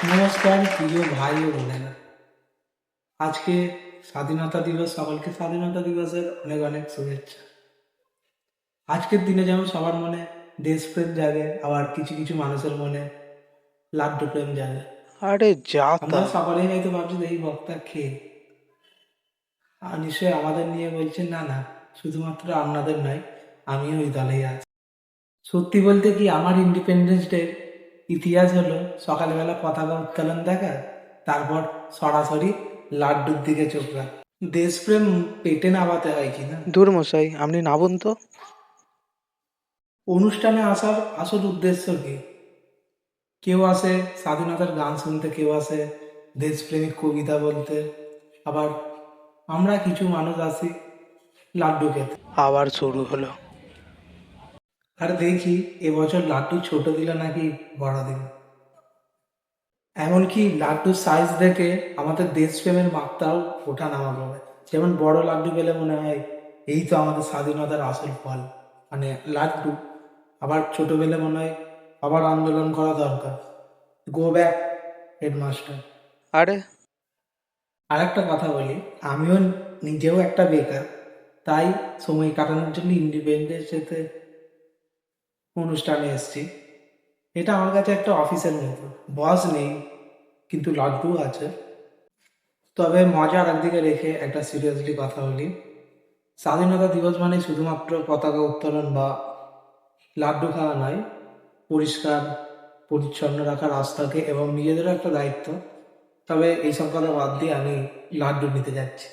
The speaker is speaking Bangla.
নমস্কার প্রিয় ভাই ও বোনেরা। আজকে স্বাধীনতা দিবস, সকলকে স্বাধীনতা দিবসের অনেক অনেক শুভেচ্ছা। আজকের দিনে যেমন সবার মনে দেশপ্রেম জাগে, আবার কিছু কিছু মানুষের মনে লাড্ডু প্রেম জাগে। আরে যা তা। আমরা সকলেই হয়তো ভাবছি যে এই বক্তা খেয়ে আর নিশ্চয়ই আমাদের নিয়ে বলছেন, না না, শুধুমাত্র আপনাদের নয়, আমিও ওই দলেই আছি। সত্যি বলতে কি, আমার ইন্ডিপেন্ডেন্স ডে ইতিহাস হলো সকালবেলা পতাকা উত্তোলন দেখা, তারপর সরাসরি লাড্ডুর দিকে চোখ রাখা। দেশপ্রেম পেটে নামাতে হয় কিনা। দূর মশাই, আপনি নাবুন তো। অনুষ্ঠানে আসার আসল উদ্দেশ্য কি? কেউ আসে স্বাধীনতার গান শুনতে, কেউ আসে দেশপ্রেমিক কবিতা বলতে, আবার আমরা কিছু মানুষ আসি লাড্ডু খেতে। আবার শুরু হলো। আর দেখি এবছর লাড্ডু ছোট দিল নাকি বড় দিল। এমনকি লাড্ডুর সাইজ দেখে আমাদের দেশপ্রেমের মাত্রাও ওঠানামা করে। যেমন বড় লাড্ডু পেলে মনে হয় এই তো আমাদের স্বাধীনতার আসল ফল, মানে লাড্ডু। আবার ছোট পেলে মনে হয় আবার আন্দোলন করা দরকার, গো ব্যাক হেডমাস্টার। আরে আর একটা কথা বলি, আমিও নিজেও একটা বেকার, তাই সময় কাটানোর জন্য ইন্ডিপেন্ডেন্স ডেতে অনুষ্ঠানে এসেছি। এটা আমার কাছে একটা অফিসের মতো, বস নেই কিন্তু লাড্ডু আছে। তবে মজার একদিকে রেখে একটা সিরিয়াসলি কথা বলি, স্বাধীনতা দিবস মানে শুধুমাত্র পতাকা উত্তোলন বা লাড্ডু খাওয়া নয়, পরিষ্কার পরিচ্ছন্ন রাখা রাস্তাকে এবং নিজেদেরও একটা দায়িত্ব। তবে এইসব কথা বাদ দিয়ে আমি লাড্ডু নিতে যাচ্ছি।